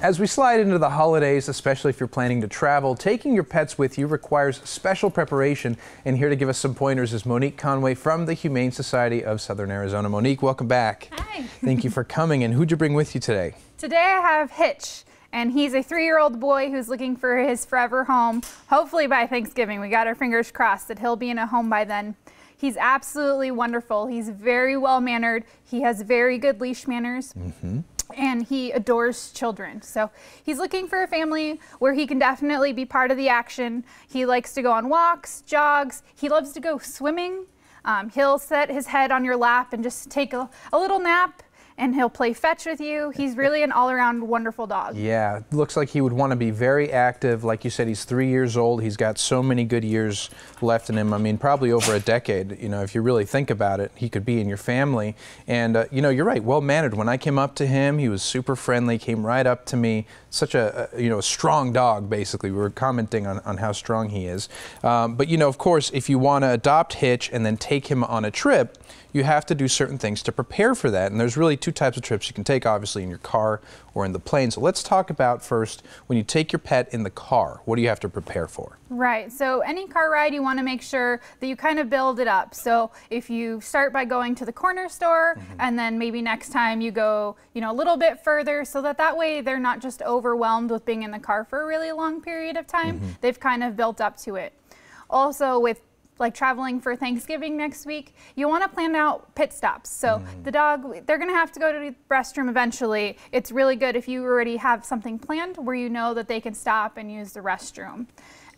As we slide into the holidays, especially if you're planning to travel, taking your pets with you requires special preparation. And here to give us some pointers is Monique Conway from the Humane Society of Southern Arizona. Monique, welcome back. Hi. Thank you for coming. And who'd you bring with you today? Today I have Hitch, and he's a 3-year-old boy who's looking for his forever home. Hopefully by Thanksgiving. We got our fingers crossed that he'll be in a home by then. He's absolutely wonderful. He's very well-mannered. He has very good leash manners. And he adores children. So he's looking for a family where he can definitely be part of the action. He likes to go on walks, jogs. He loves to go swimming. He'll set his head on your lap and just take a little nap, and he'll play fetch with you. He's really an all-around wonderful dog. Yeah, looks like he would want to be very active. Like you said, he's 3 years old. He's got so many good years left in him. I mean, probably over a decade. You know, if you really think about it, he could be in your family. And, you know, you're right, well-mannered. When I came up to him, he was super friendly, came right up to me. Such a strong dog, basically. We were commenting on how strong he is. But, you know, of course, if you want to adopt Hitch and then take him on a trip, you have to do certain things to prepare for that. And there's really two types of trips you can take, obviously, in your car or in the plane. So let's talk about first, when you take your pet in the car, what do you have to prepare for? Right, so any car ride, you want to make sure that you kind of build it up. So if you start by going to the corner store, and then maybe next time you go, you know, a little bit further, so that way they're not just overwhelmed with being in the car for a really long period of time. They've kind of built up to it. Also, with like traveling for Thanksgiving next week, you want to plan out pit stops. So the dog, they're going to have to go to the restroom eventually. It's really good if you already have something planned where you know that they can stop and use the restroom.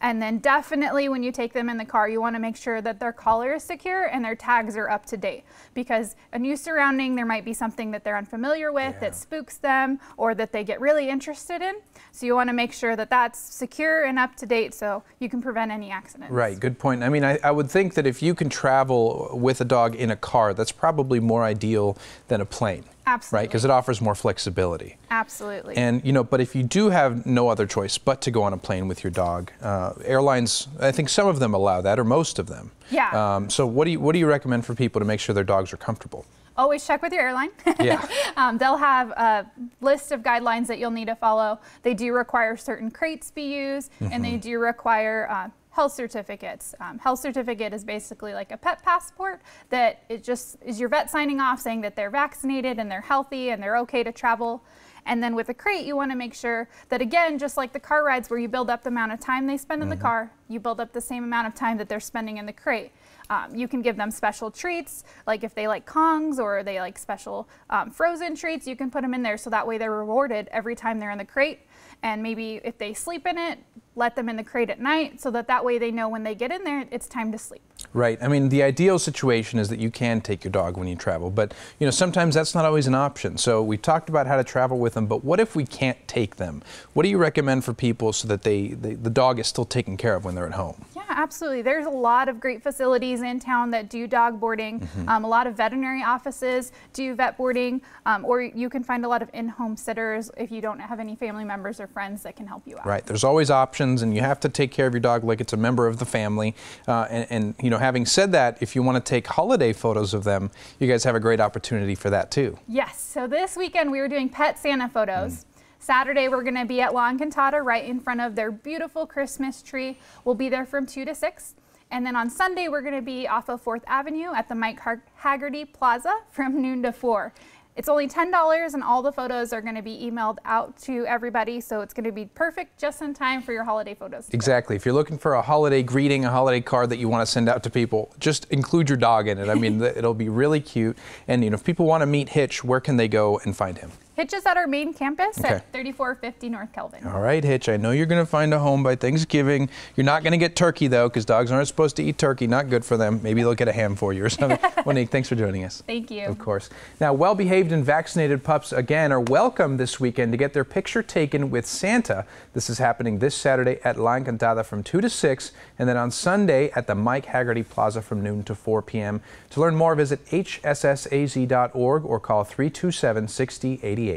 And then definitely when you take them in the car, you want to make sure that their collar is secure and their tags are up to date. Because a new surrounding, there might be something that they're unfamiliar with that spooks them or that they get really interested in. So you want to make sure that that's secure and up to date so you can prevent any accidents. Right, good point. I mean, I would think that if you can travel with a dog in a car, that's probably more ideal than a plane. Absolutely. Right, because it offers more flexibility. Absolutely. And, you know, but if you do have no other choice but to go on a plane with your dog, airlines, I think some of them allow that, or most of them. Yeah. So what do you recommend for people to make sure their dogs are comfortable? Always check with your airline. Yeah. They'll have a list of guidelines that you'll need to follow. They do require certain crates be used, and they do require health certificates. Health certificate is basically like a pet passport that it just is your vet signing off saying that they're vaccinated and they're healthy and they're okay to travel. And then with a crate, you want to make sure that, again, just like the car rides where you build up the amount of time they spend in the car, you build up the same amount of time that they're spending in the crate. You can give them special treats, like if they like Kongs or they like special frozen treats, you can put them in there so that way they're rewarded every time they're in the crate. And maybe if they sleep in it, let them in the crate at night so that way they know when they get in there, it's time to sleep. Right. I mean, the ideal situation is that you can take your dog when you travel, but, you know, sometimes that's not always an option. So we talked about how to travel with them, but what if we can't take them? What do you recommend for people so that the dog is still taken care of when they're at home? Yeah, absolutely. There's a lot of great facilities in town that do dog boarding. A lot of veterinary offices do vet boarding, or you can find a lot of in-home sitters if you don't have any family members or friends that can help you out. Right. There's always options, and you have to take care of your dog like it's a member of the family. And you know, having said that, if you want to take holiday photos of them, you guys have a great opportunity for that too. Yes. So this weekend we were doing Pet Santa photos. Saturday we're going to be at La Encantada right in front of their beautiful Christmas tree. We'll be there from 2 to 6. And then on Sunday we're going to be off of 4th Avenue at the Mike Haggerty Plaza from noon to 4. It's only $10 and all the photos are going to be emailed out to everybody, so it's going to be perfect just in time for your holiday photos. Exactly. If you're looking for a holiday greeting, a holiday card that you want to send out to people, just include your dog in it. I mean, it'll be really cute. And, you know, if people want to meet Hitch, where can they go and find him? Hitch is at our main campus at 3450 North Kelvin. All right, Hitch, I know you're going to find a home by Thanksgiving. You're not going to get turkey, though, because dogs aren't supposed to eat turkey. Not good for them. Maybe they'll get a ham for you or something. Monique, thanks for joining us. Thank you. Of course. Now, well-behaved and vaccinated pups, again, are welcome this weekend to get their picture taken with Santa. This is happening this Saturday at La Encantada from 2 to 6, and then on Sunday at the Mike Haggerty Plaza from noon to 4 p.m. To learn more, visit hssaz.org or call 327-6088.